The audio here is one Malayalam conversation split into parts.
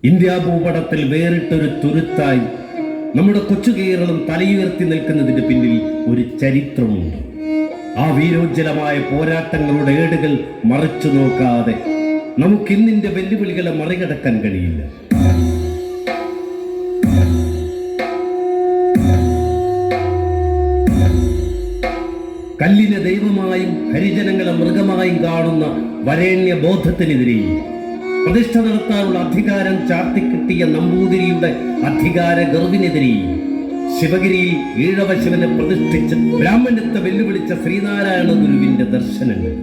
ഇന്ത്യ ഭൂപടത്തിൽ വേറിട്ടൊരു തുരുത്തായി നമ്മുടെ കൊച്ചു കേരളം തലയുയർത്തി നിൽക്കുന്നതിന് പിന്നിൽ ഒരു ചരിത്രമുണ്ട്. ആ വീരോജ്വലമായ പോരാട്ടങ്ങളുടെ ഏടുകൾ മറിച്ചു നോക്കാതെ നമുക്കിന്നിന്റെ വെല്ലുവിളികളെ മറികടക്കാൻ കഴിയില്ല. കല്ലിനെ ദൈവമായും ഹരിജനങ്ങളെ മൃഗമായും കാണുന്ന വരേണ്യ ബോധത്തിനെതിരെയും പ്രതിഷ്ഠ നടത്താനുള്ള അധികാരം ചാർത്തിക്കിട്ടിയ നമ്പൂതിരിയുടെ അധികാര ഗർവിനെതിരെയും ശിവഗിരിയിൽ ഈഴവ ശിവനെ പ്രതിഷ്ഠിച്ച് ബ്രാഹ്മണ്യത്തെ വെല്ലുവിളിച്ച ശ്രീനാരായണ ഗുരുവിന്റെ ദർശനങ്ങൾ.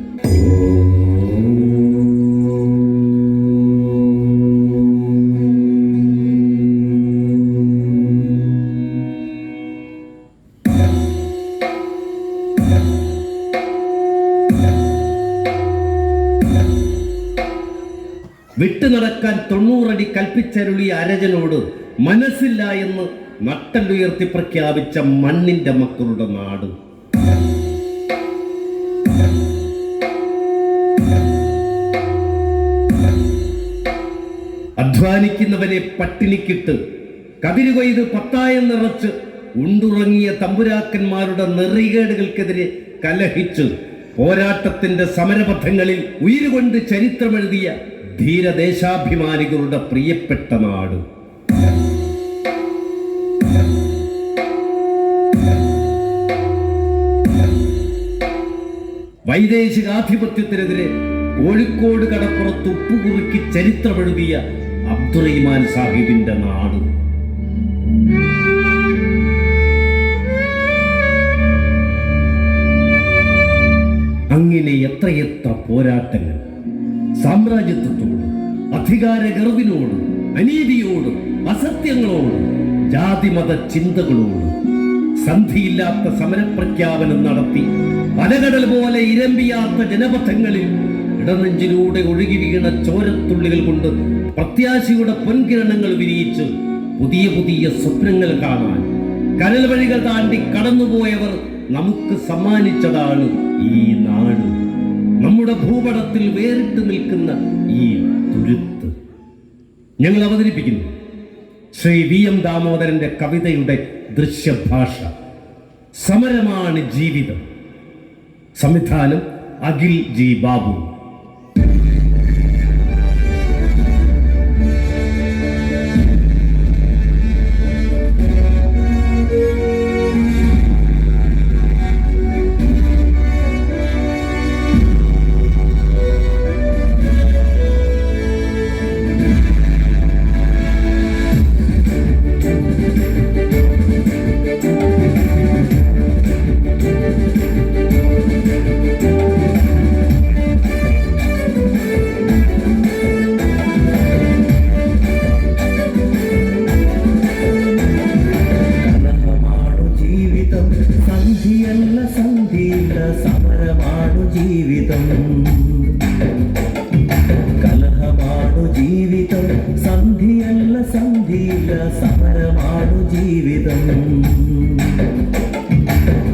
വിട്ടുനടക്കാൻ 90 അടി കൽപ്പിച്ചരുളിയ അരജനോട് മനസ്സില്ല എന്ന് നട്ടലുയർത്തി പ്രഖ്യാപിച്ച മണ്ണിന്റെ മക്കളുടെ നാട്. അധ്വാനിക്കുന്നവനെ പട്ടിണിക്കിട്ട് കതിര് കൊയ്ത് പത്തായം നിറച്ച് ഉണ്ടുറങ്ങിയ തമ്പുരാക്കന്മാരുടെ നെറികേടുകൾക്കെതിരെ കലഹിച്ച് പോരാട്ടത്തിന്റെ സമരപഥങ്ങളിൽ ഉയിരുകൊണ്ട് ചരിത്രമെഴുതിയ ധീരദേശാഭിമാനികളുടെ പ്രിയപ്പെട്ട നാട്. വൈദേശികാധിപത്യത്തിനെതിരെ കോഴിക്കോട് കടപ്പുറത്ത് ഉപ്പുകുറുക്കി ചരിത്രമെഴുതിയ അബ്ദുറഹിമാൻ സാഹിബിന്റെ നാട്. അങ്ങനെ എത്രയെത്ര പോരാട്ടങ്ങൾ സാമ്രാജ്യത്വത്തോട്, അധികാര ഗർവിനോട്, അനീതിയോട്, അസത്യങ്ങളോട്, ജാതിമത ചിന്തകളോട് സന്ധിയില്ലാത്ത സമരപ്രഖ്യാപനം നടത്തി പലകടൽ പോലെ ഇരമ്പിയാത്ത ജനപഥങ്ങളിൽ ഇടനെഞ്ചിലൂടെ ഒഴുകി വീണ ചോരത്തുള്ളികൾ കൊണ്ട് പ്രത്യാശയുടെ പൊൻകിരണങ്ങൾ വിരിയിച്ച് പുതിയ പുതിയ സ്വപ്നങ്ങൾ കാണാൻ കനൽ വഴികൾ താണ്ടി കടന്നുപോയവർ നമുക്ക് സമ്മാനിച്ചതാണ് ഈ നാട്. നമ്മുടെ ഭൂപടത്തിൽ വേറിട്ട് നിൽക്കുന്ന ഈ തുരുത്ത് ഞങ്ങൾ അവതരിപ്പിക്കുന്നു ശ്രീ VM ദാമോദരന്റെ കവിതയുടെ ദൃശ്യഭാഷ. സമരമാണ് ജീവിതം. സംവിധാനം അഖിൽ ജി ബാബു. സമരമാണു ജീവിതം, കലഹമാണു ജീവിതം, സന്ധിയല്ല സന്ധിയില്ല സമരമാണു ജീവിതം.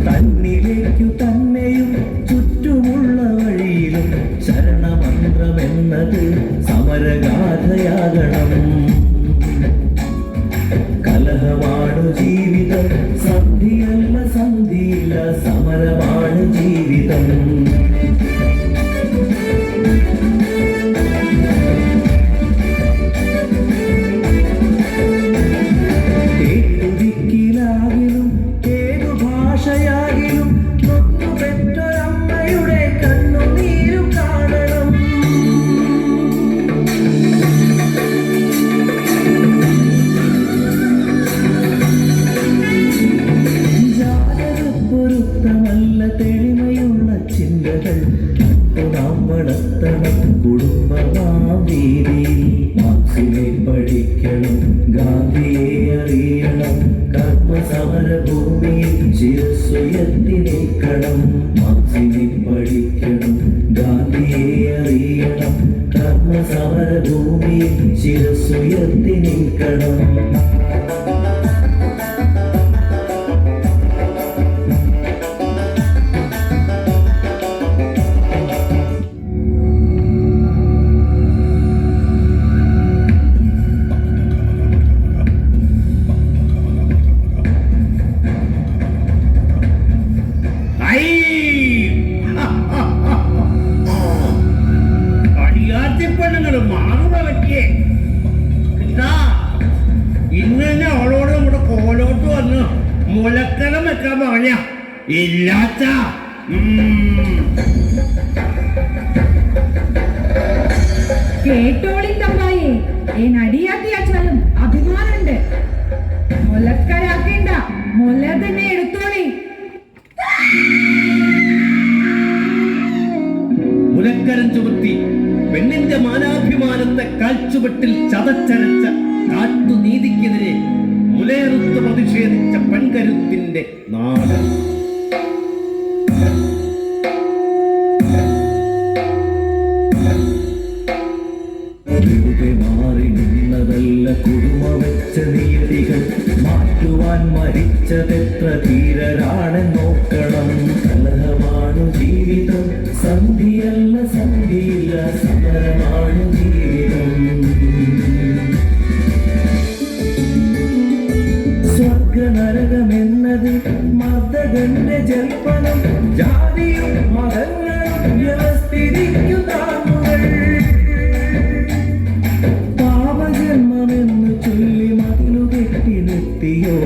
തന്നിലേക്കു തന്നെയും ചുറ്റുമുള്ള വഴിയിലും ശരണമന്ത്രമെന്നത് സമരഗാഥയാകണം. കലഹമാണു ജീവിതം, സന്ധിയല്ല സന്ധിയില്ല സമരമാണ് ജീവിതം. ഏതു ദിക്കിലാകിലും ഏതു ഭാഷയാകിലും തൊട്ടു പെറ്റൊരമ്മയുടെ കണ്ണുനീരു കാണണം. പൊരുത്തമല്ല തെളിമയുള്ള ചിന്തകൾ നാം വളർത്തണം കുടുംബമാം രീതിയിൽ. മാർക്സിനെ പഠിക്കണം, ഗാന്ധിയെ അറിയണം, കർമ്മസമരഭൂമിയിൽ ശിരസ്സുയർത്തി നിൽക്കണം. മാർക്സിനെ പഠിക്കണം, ഗാന്ധിയെ അറിയണം, കർമ്മസമരഭൂമിയിൽ ശിരസ്സുയർത്തി നിൽക്കണം. ഒന്നങ്ങോട്ട് മാറുക പറ്റിയേ എന്താ ഇന്ന് തന്നെ അവളോട് നമ്മുടെ കോലോട്ട് വന്ന് മുലക്കലം വെക്കാൻ പറഞ്ഞ ഇല്ലാത്ത കേട്ടോളി തമ്പായെ നടിയാക്കിയാച്ചാലും അഭിമാനുണ്ട്. മുലക്കരാക്കേണ്ട, മുല തന്നെ എടുത്തോളി. മുലക്കരം ചുമത്തി പെണ്ണിന്റെ മാനാഭിമാനത്തെ കാൽച്ചുവട്ടിൽ ചതച്ചരച്ച കാട്ടുനീതിക്കെതിരെ മുലയെറുത്ത് പ്രതിഷേധിച്ച പെൺകരുത്തിന്റെ നാട്. മാറി നിന്നതല്ല കുടുമ വെച്ച നിയതികൾ, മാറ്റുവാൻ മരിച്ചതെത്ര ധീരരാണ് നോക്കണം. കലഹമാണു ജീവിതം, സന്ധിയല്ല സന്ധിയില്ല, സമരമാണു ജീവിതം. സ്വർഗനരകമെന്നത് മർദ്ദകന്റെ ജൽപ്പനം, ജാതിയും മതങ്ങളും വ്യവസ്ഥിതിക്കു താങ്ങുകൾ. പാപജന്മമെന്ന് ചൊല്ലി മതിലു കെട്ടി നിർത്തിയോ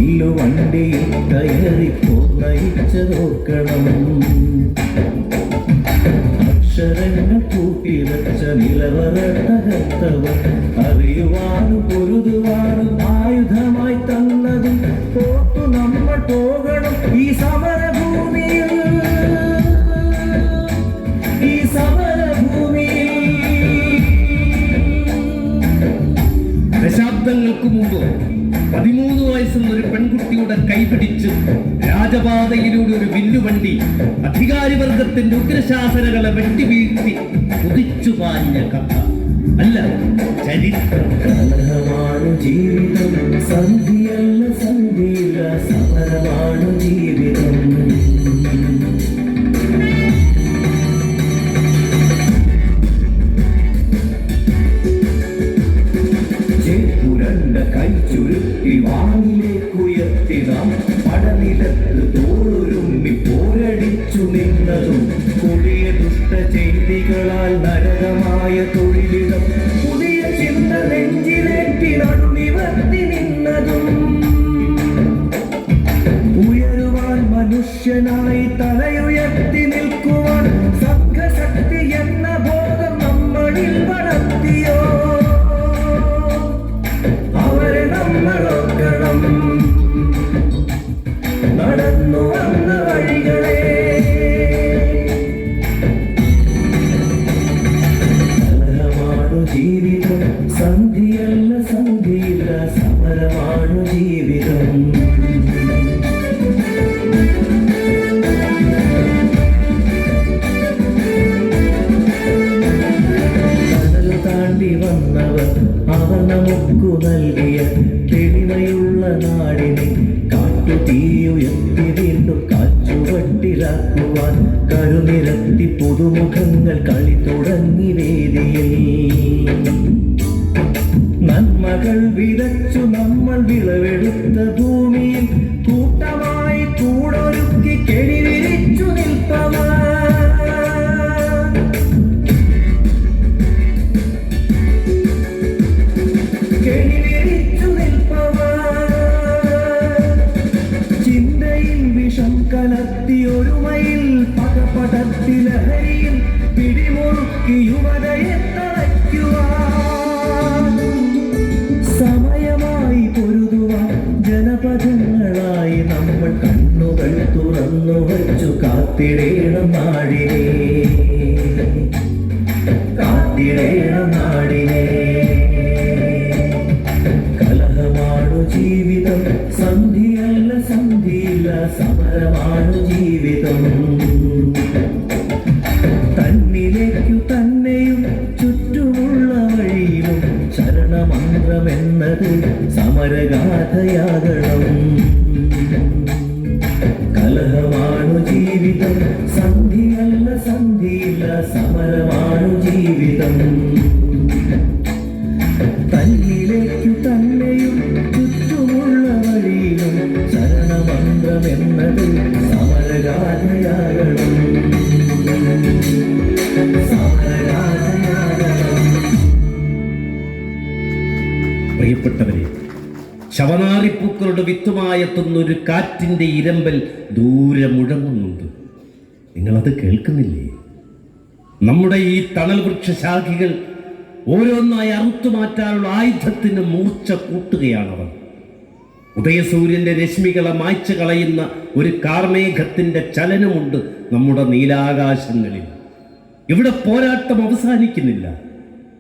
ഇല്ലു വണ്ടിയിൽ കയറിപ്പോ നയിച്ചതോർക്കണം. അക്ഷരങ്ങൾ കൂട്ടിവച്ച നിലവറ തകർത്തവർ അറിയുവാനും പൊരുതുവാനും ആയുധമായി തന്നതും ഓർത്തു നമ്മൾ പോകണം ഈ സമരഭൂമിയിൽ, ഈ സമരഭൂമിയിൽ. ദശാബ്ദങ്ങൾക്ക് മുമ്പ് 13 വയസ്സുള്ള ഒരു പെൺകുട്ടിയുടെ കൈപിടിച്ച് രാജപാതയിലൂടെ ഒരു വില്ലുവണ്ടി അധികാരിവർഗത്തിന്റെ ഉഗ്രശാസനകളെ വെട്ടിവീഴ്ത്തി കുതിച്ചു പാഞ്ഞ കഥ അല്ല, ചരിത്രം. കലഹമാണു ജീവിതം, സന്ധിയല്ല സന്ധിയില്ല, സമരമാണു ജീവിതം. ചേപ്പുരണ്ട കൈ ചുരുട്ടി വാനിലേക്കുയർത്തി നാം പടനിലത്ത് തോളുരുമ്മി പോരടിച്ചു നിന്നതും കൊടിയ ദുഷ്ട ചെയ്തികളാൽ നരകമായ തൊഴിലിടം പുതിയ ചിന്ത നെഞ്ചിലേറ്റി നടുനിവർത്തി നിന്നതും ഉയരുവാൻ മനുഷ്യനായി തലയുയർത്തി നിൽക്കുവാൻ സംഘശക്തി എന്ന ബോധം നമ്മളിൽ വളർത്തിയോ അവരെ നമ്മളൊക്കണം. നടന്നു വന്ന വഴികളെ കലഹമാണു ജീവിതം, സന്ധിയല്ല സന്ധിയില്ല, സമരമാണു ജീവിതം. കടൽ താണ്ടി വന്നവർ അവർ നമുക്കു നൽകിയ തെളിമയുള്ള നാടിനെ കാട്ടുതീയുയർത്തി വീണ്ടും കാച്ചുവട്ടിലാക്കുവാൻ കരുനിരത്തി പുതുമുഖങ്ങൾ കളി തുടങ്ങി വേദിയിൽ. നന്മകൾ വിതച്ചു നമ്മൾ വിളവെടുത്ത ഭൂമിയിൽ കൂട്ടമായി കൂടൊരുക്കി കെടിവിരിച്ചു നിൽപ്പവർ. ചിന്തയിൽ വിഷം കലർത്തി ഒരുമയിൽ പകപടത്തി ലഹരിയിൽ പിടിമുറുക്കി യുവതയെ തളയ്ക്കുവാൻ സമയമായി പൊരുതുവാൻ ജനപദങ്ങളായി നമ്മൾ കണ്ണുകൾ തുറന്നു വച്ചു കാത്തിടേണം നാടിനെ, കാത്തിടേണം നാടിനെ. കലഹമാണു ജീവിതം, സന്ധിയല്ല സന്ധിയില്ല, സമരമാണു ജീവിതം. തന്നിലേക്കു തന്നെയും ചുറ്റുമുള്ള വഴിയിലും ശരണമന്ത്രമെന്നത് സമരഗാഥയാകണം. കലഹമാണു ജീവിതം, സന്ധിയല്ല സന്ധിയില്ല, സമരമാണു ജീവിതം. തന്നിലേക്കു തന്നെയും ചുറ്റുമുള്ള വഴിയിലും ശരണമന്ത്രമെന്നത് സമരഗാഥയാകണം, സമരഗാഥയാകണം. പ്രിയപ്പെട്ടവരെ, ശവനാറിപ്പൂക്കളുടെ വിത്തുമായെത്തുന്ന ഒരു കാറ്റിൻ്റെ ഇരമ്പൽ ദൂരെ മുഴങ്ങുന്നുണ്ട്. നിങ്ങളത് കേൾക്കുന്നില്ലേ? നമ്മുടെ ഈ തണൽ വൃക്ഷശാഖികൾ ഓരോന്നായി അറുത്തുമാറ്റാനുള്ള ആയുധത്തിന് മൂർച്ച കൂട്ടുകയാണവർ. ഉദയസൂര്യന്റെ രശ്മികളെ മായ്ച്ചു കളയുന്ന ഒരു കാർമേഘത്തിന്റെ ചലനമുണ്ട് നമ്മുടെ നീലാകാശങ്ങളിൽ. ഇവിടെ പോരാട്ടം അവസാനിക്കുന്നില്ല.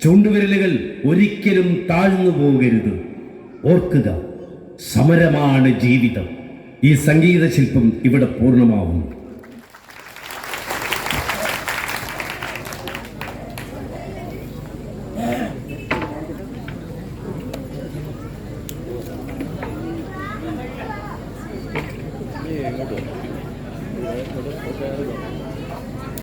ചൂണ്ടുവിരലുകൾ ഒരിക്കലും താഴ്ന്നു പോകരുത്. ഓർക്കുക, സമരമാണ് ജീവിതം. ഈ സംഗീത ശില്പം ഇവിടെ പൂർണ്ണമാവുന്നു. ഇങ്ങോട്ട്